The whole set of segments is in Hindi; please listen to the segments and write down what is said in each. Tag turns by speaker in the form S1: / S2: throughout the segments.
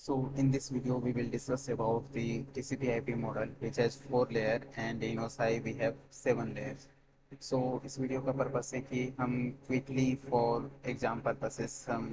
S1: So in this video, we will discuss about the TCP/IP model, which has 4 layer, and in OSI we have 7 layers. So इस वीडियो का पर्पस है कि हम क्विकली फॉर एग्जाम पर्पसेस हम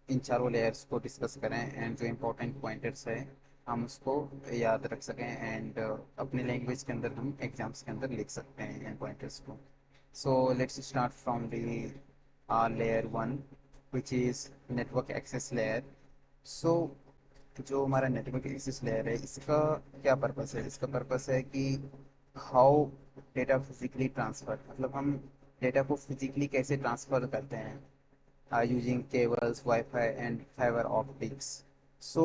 S1: इन चारों लेयर्स को डिस्कस करें एंड जो इम्पोर्टेंट पॉइंटर्स है हम उसको याद रख सकें एंड अपने लैंग्वेज के अंदर हम एग्जाम्स के अंदर लिख सकते हैं इन पॉइंटर्स को. So let's start from the layer 1, which is network access layer. So जो हमारा नेटवर्क एक्सेस लेयर है इसका क्या पर्पस है. इसका पर्पस है कि हाउ डेटा फिजिकली ट्रांसफर, मतलब हम डेटा को फिजिकली कैसे ट्रांसफर करते हैं using cables, wifi and fibre optics. So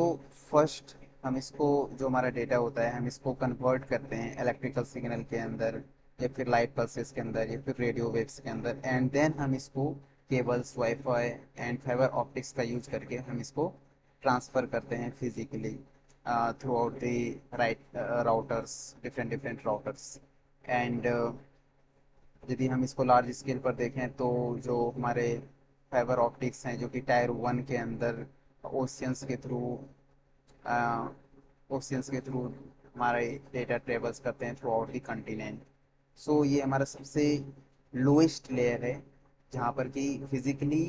S1: first हम इसको, जो हमारा डेटा होता है, हम इसको कन्वर्ट करते हैं इलेक्ट्रिकल सिग्नल के अंदर या फिर लाइट पल्सेस के अंदर या फिर रेडियो वेव्स के अंदर, एंड देन हम इसको cables, wifi and fibre optics का यूज करके हम इसको ट्रांसफ़र करते हैं physically through out the right routers, different different routers. And यदि हम इसको लार्ज स्केल पर देखें तो जो हमारे फाइबर ऑप्टिक्स हैं जो कि टायर 1 के अंदर ओशियंस के थ्रू ओशियंस के थ्रू हमारे डेटा ट्रेवल्स करते हैं थ्रू आउट द कंटिनेंट. सो ये हमारा सबसे लोएस्ट लेयर है जहाँ पर कि physically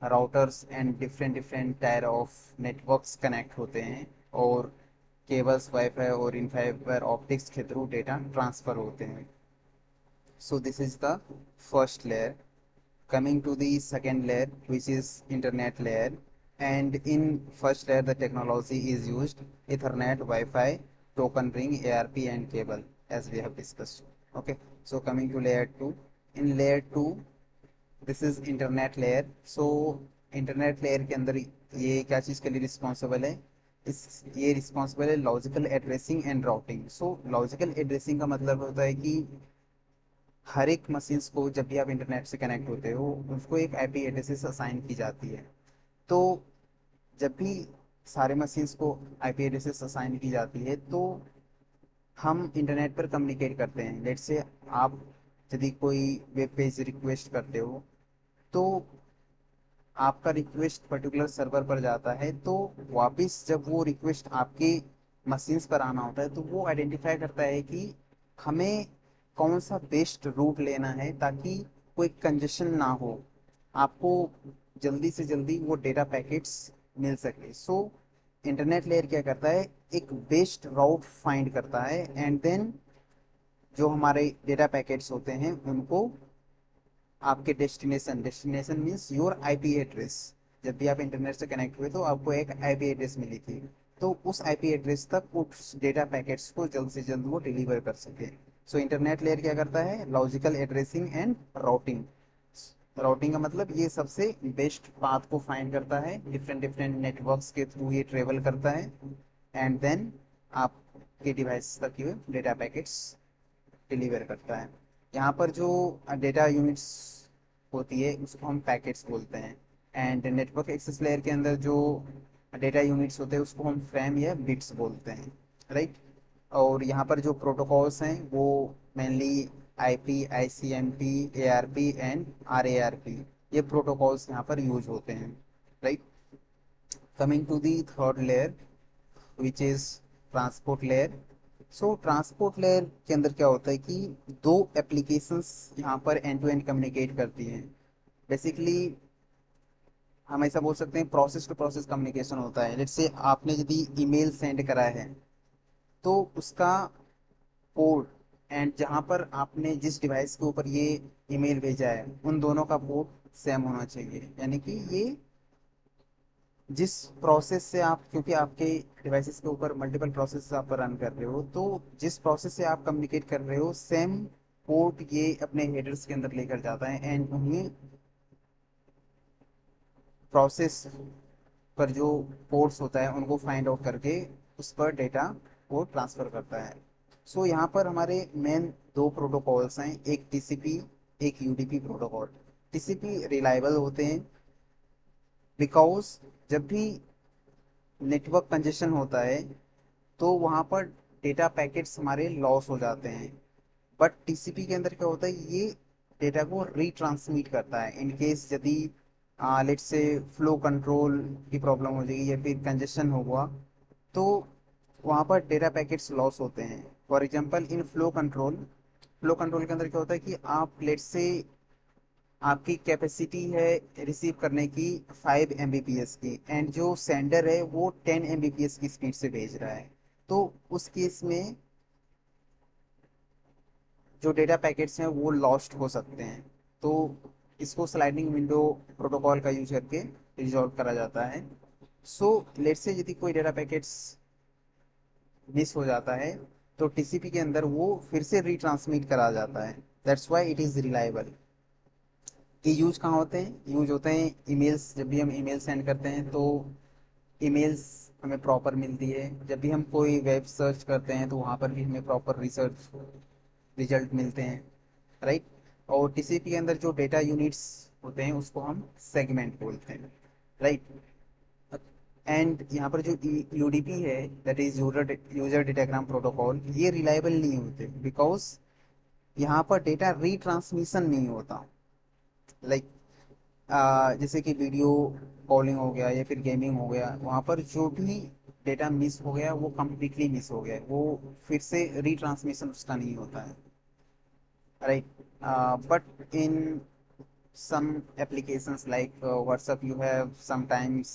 S1: routers and different different tyre of networks connect होते हैं और केबल्स, वाईफाई और इन फाइबर ऑप्टिक्स के थ्रू डेटा ट्रांसफ़र होते हैं. So this is the first layer. Coming to the second layer, which is internet layer, and in first layer the technology is used Ethernet, Wi-Fi, token ring, ARP and cable, as we have discussed. Okay, so coming to layer 2. In layer 2, this is internet layer. So internet layer के अंदर ये क्या चीज़ के लिए रिस्पॉन्सिबल है, इस ये रिस्पॉन्सिबल है logical addressing and routing. So logical addressing का मतलब होता है कि हर एक मशीन्स को जब भी आप इंटरनेट से कनेक्ट होते हो उसको एक आईपी एड्रेसेस असाइन की जाती है. तो जब भी सारे मशीन्स को आईपी एड्रेसेस असाइन की जाती है तो हम इंटरनेट पर कम्युनिकेट करते हैं. लेट्स से आप यदि कोई वेब पेज रिक्वेस्ट करते हो तो आपका रिक्वेस्ट पर्टिकुलर सर्वर पर जाता है, तो वापस जब वो रिक्वेस्ट आपके मशीन्स पर आना होता है तो वो आइडेंटिफाई करता है कि हमें कौन सा बेस्ट रूट लेना है ताकि कोई कंजेशन ना हो, आपको जल्दी से जल्दी वो डेटा पैकेट्स मिल सके. सो इंटरनेट लेयर क्या करता है, एक बेस्ट राउट फाइंड करता है एंड देन जो हमारे डेटा पैकेट्स होते हैं उनको आपके destination, destination means your IP address, जब भी आप इंटरनेट से कनेक्ट हुए तो आपको एक आईपी एड्रेस मिली थी, तो उस आईपी एड्रेस तक उस डेटा पैकेट्स को जल्द से जल्द वो डिलीवर कर सके. सो इंटरनेट लेयर क्या करता है, logical addressing and routing. Routing का मतलब ये सबसे बेस्ट पाथ को फाइंड करता है, डिफरेंट डिफरेंट नेटवर्क्स के थ्रू ये ट्रेवल करता है एंड देन आपके डिवाइस तक ये डेटा पैकेट्स डिलीवर करता है. यहाँ पर जो डेटा यूनिट्स होती है उसको हम पैकेट्स बोलते हैं, एंड नेटवर्क एक्सेस लेयर के अंदर जो डेटा यूनिट्स होते हैं उसको हम फ्रेम या बिट्स बोलते हैं, राइट. और यहाँ पर जो प्रोटोकॉल्स हैं वो mainly IP, ICMP, ARP and RARP, ये प्रोटोकॉल्स यहाँ पर यूज होते हैं, right. Coming to the third layer which is transport layer. So transport layer के अंदर क्या होता है कि दो एप्लीकेशंस यहाँ पर एंड टू एंड कम्युनिकेट करती हैं. बेसिकली हम ऐसा बोल सकते हैं प्रोसेस टू प्रोसेस कम्युनिकेशन होता है. लेट्स से आपने यदि ईमेल सेंड करा है तो उसका पोर्ट एंड जहाँ पर आपने जिस डिवाइस के ऊपर ये ईमेल भेजा है उन दोनों का पोर्ट सेम होना चाहिए. यानी कि ये जिस प्रोसेस से आप, क्योंकि आपके डिवाइसेस के ऊपर मल्टीपल प्रोसेस आप रन कर रहे हो, तो जिस प्रोसेस से आप कम्युनिकेट कर रहे हो सेम पोर्ट ये अपने हेडर्स के अंदर लेकर जाता है एंड उन्हीं प्रोसेस पर जो पोर्ट्स होता है उनको फाइंड आउट करके उस पर डेटा को ट्रांसफ़र करता है. सो यहाँ पर हमारे मेन दो प्रोटोकॉल्स हैं, एक टीसीपी, एक यूडीपी प्रोटोकॉल. टीसीपी रिलायबल होते हैं बिकॉज जब भी नेटवर्क कंजेशन होता है तो वहाँ पर डेटा पैकेट्स हमारे लॉस हो जाते हैं. बट टीसीपी के अंदर क्या होता है, ये डेटा को रीट्रांसमिट करता है इन केस यदि लेट्स से फ्लो कंट्रोल की प्रॉब्लम हो जाएगी या फिर कंजेशन होगा, तो वहाँ पर डेटा पैकेट्स लॉस होते हैं। For example in flow control के अंदर क्या होता है कि आप लेट्स से आपकी कैपेसिटी है रिसीव करने की 5 Mbps की, एंड जो सेंडर है वो 10 Mbps की स्पीड से भेज रहा है। तो उस केस में जो डेटा पैकेट्स हैं वो लॉस्ट हो सकते हैं। तो इसको स्लाइडिंग विंडो प्रोटोकॉल का यूज करके रिजॉल्व करा जाता है। सो लेट्स से यदि कोई डेटा पैकेट्स मिस हो जाता है तो टीसीपी के अंदर वो फिर से रिट्रांसमिट करा जाता है। That's why it is reliable. ये यूज कहाँ होते हैं? यूज होते हैं ईमेल्स। जब भी हम ईमेल सेंड करते हैं तो ईमेल्स हमें प्रॉपर मिलती है। जब भी हम कोई वेब सर्च करते हैं तो वहाँ पर भी हमें प्रॉपर रिसर्च रिजल्ट मिलते हैं, राइट। और टीसीपी के अंदर जो डेटा यूनिट्स होते हैं उसको हम सेगमेंट बोलते हैं, राइट। एंड यहाँ पर जो यूडीपी है, that is user datagram protocol, ये रिलायबल नहीं होते बिकॉज यहाँ पर डेटा रीट्रांसमिशन नहीं होता। लाइक जैसे कि वीडियो कॉलिंग हो गया या फिर गेमिंग हो गया, वहाँ पर जो भी डेटा मिस हो गया वो कम्प्लीटली मिस हो गया, वो फिर से रीट्रांसमिशन उसका नहीं होता है, right. But in some applications like WhatsApp, you have sometimes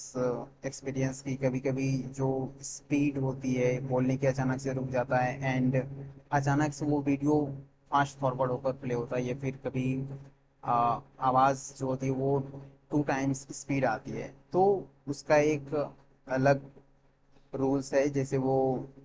S1: experience की कभी कभी जो स्पीड होती है बोलने की अचानक से रुक जाता है, एंड अचानक से वो वीडियो फास्ट फॉरवर्ड होकर प्ले होता है, या फिर कभी आवाज़ जो होती है वो 2 टाइम्स स्पीड आती है। तो उसका एक अलग रूल्स है। जैसे वो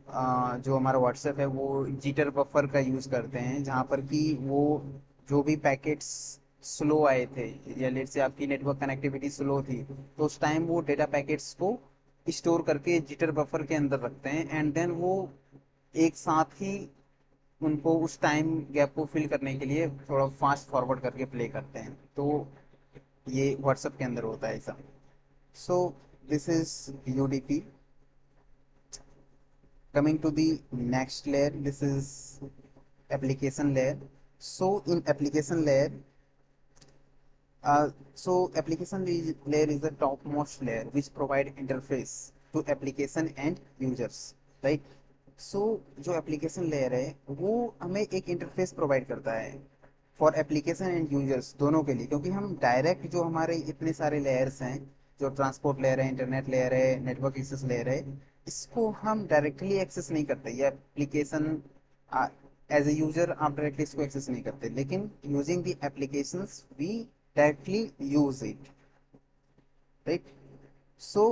S1: जो हमारा व्हाट्सएप है वो जीटर बफर का यूज़ करते हैं, जहाँ पर कि वो जो भी पैकेट्स स्लो आए थे या लेट से आपकी नेटवर्क कनेक्टिविटी स्लो थी, तो उस टाइम वो डेटा पैकेट्स को स्टोर करके जिटर बफर के अंदर रखते हैं, एंड देन वो एक साथ ही उनको उस टाइम गैप को फिल करने के लिए थोड़ा फास्ट फॉरवर्ड करके प्ले करते हैं। तो ये व्हाट्सएप के अंदर होता है ऐसा। So this is UDP. Coming to the next layer, this is application layer. So in application layer, layer is the topmost layer which provide interface to application and users, right? So जो application layer है वो हमें एक interface provide करता है फॉर एप्लीकेशन एंड यूजर्स दोनों के लिए, क्योंकि हम डायरेक्ट जो हमारे इतने सारे लेयर्स हैं, जो ट्रांसपोर्ट लेयर है, इंटरनेट लेयर है, नेटवर्क एक्सेस लेयर है, इसको हम डायरेक्टली एक्सेस नहीं करते। ये एप्लीकेशन एज ए यूजर आप डायरेक्टली इसको एक्सेस नहीं करते, लेकिन using the applications we directly use it, right. So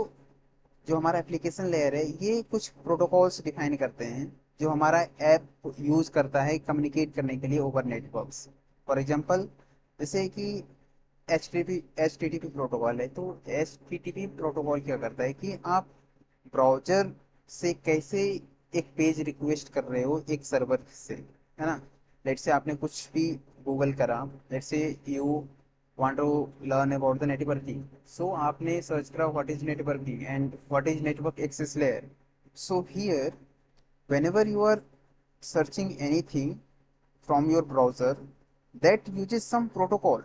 S1: जो हमारा एप्लीकेशन लेयर है ये कुछ प्रोटोकॉल्स डिफाइन करते हैं जो हमारा ऐप यूज करता है कम्युनिकेट करने के लिए ओवर नेटवर्क्स। फॉर एग्जांपल जैसे कि H T T P protocol है, तो H T T P protocol क्या करता है कि आप ब्राउजर से कैसे एक पेज रिक्वेस्ट कर रहे हो एक सर्वर से, है ना। लेट से आपने कुछ भी गूगल करा, let's say you want to learn about the networking, so आपने सर्च करा what is networking and what is network access layer. So here whenever you are searching anything from your browser that uses some protocol,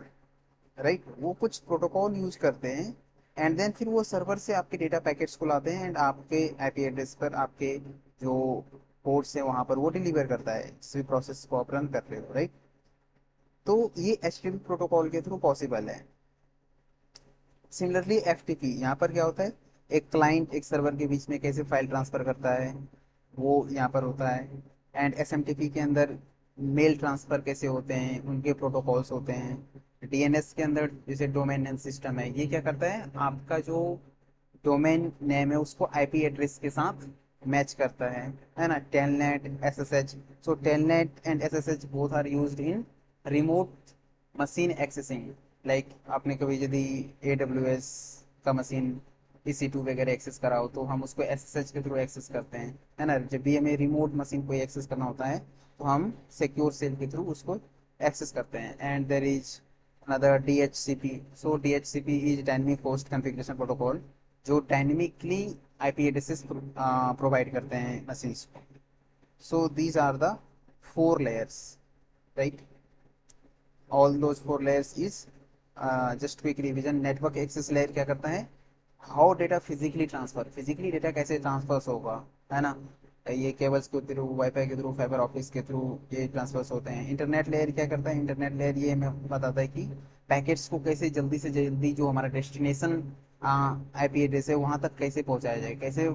S1: right, वो कुछ प्रोटोकॉल यूज करते हैं, एंड देन फिर वो सर्वर से आपके डेटा पैकेट्स को लाते हैं एंड आपके आईपी एड्रेस पर आपके जो पोर्ट्स हैं वहां पर वो डिलीवर करता है जिस भी प्रोसेस को आप रन कर रहे हो, राइट। तो ये एच प्रोटोकॉल के थ्रू पॉसिबल है। सिमिलरली एफ यहाँ पर क्या होता है, एक क्लाइंट एक सर्वर के बीच में कैसे फाइल ट्रांसफर करता है वो यहाँ पर होता है। एंड एस के अंदर मेल ट्रांसफर कैसे होते हैं उनके प्रोटोकॉल्स होते हैं। डीएनएस के अंदर जैसे डोमेन नेम सिस्टम है, ये क्या करता है आपका जो डोमेन नेम है उसको आईपी एड्रेस के साथ मैच करता है ना। Telnet SSH, so Telnet and SSH both are used in remote machine accessing. Like आपने कभी यदि AWS का मशीन EC2 वगैरह एक्सेस करा हो तो हम उसको SSH के थ्रू एक्सेस करते हैं, है ना। जब भी हमें रिमोट मशीन को एक्सेस करना होता है तो हम सिक्योर सेल के थ्रू उसको एक्सेस करते हैं। And there is another DHCP, so DHCP is dynamic host configuration protocol जो डायनेमिकली आईपी एड्रेसेस प्रोवाइड करते हैं मशीन्स को। So these are the 4 layers, right? All those 4 layers is just quick revision, network access layer क्या करता है, how data physically transfer, physically data कैसे ट्रांसफर होगा, है ना, ये केबल्स के थ्रू, वाईफाई के थ्रू, फाइबर ऑप्टिक्स के थ्रू ये ट्रांसफर होते हैं। इंटरनेट लेयर क्या करता है, इंटरनेट लेयर ये हमें बताता है कि पैकेट्स को कैसे जल्दी से जल्दी जो हमारा डेस्टिनेशन आईपी एड्रेस है वहां तक कैसे पहुंचाया जाए, कैसे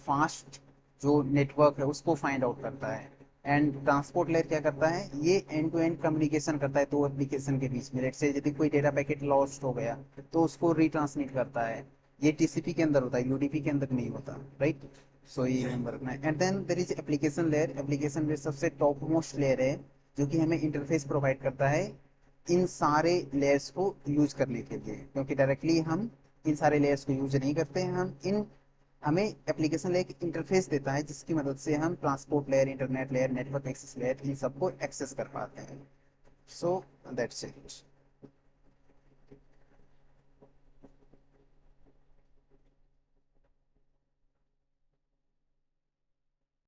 S1: फास्ट जो नेटवर्क है उसको फाइंड आउट करता है। एंड ट्रांसपोर्ट लेयर क्या करता है, ये एंड टू एंड कम्युनिकेशन करता है दो एप्लीकेशन के बीच में। लेट्स से यदि कोई डेटा पैकेट लॉस्ट हो गया तो उसको रिट्रांसमिट करता है। ये टीसीपी के अंदर होता है, यूडीपी के अंदर नहीं होता, राइट। सो ये रिमेंबर रखना है। And then there is application layer, application layer सबसे टॉप मोस्ट लेयर है जो कि हमें इंटरफेस प्रोवाइड करता है इन सारे लेयर्स को यूज करने के लिए, क्योंकि डायरेक्टली हम इन सारे लेयर्स को यूज नहीं करते हैं। हमें एप्लीकेशन लेयर एक इंटरफेस देता है जिसकी मदद से हम transport layer, internet layer, network access layer इन सबको एक्सेस कर पाते हैं। So that's it.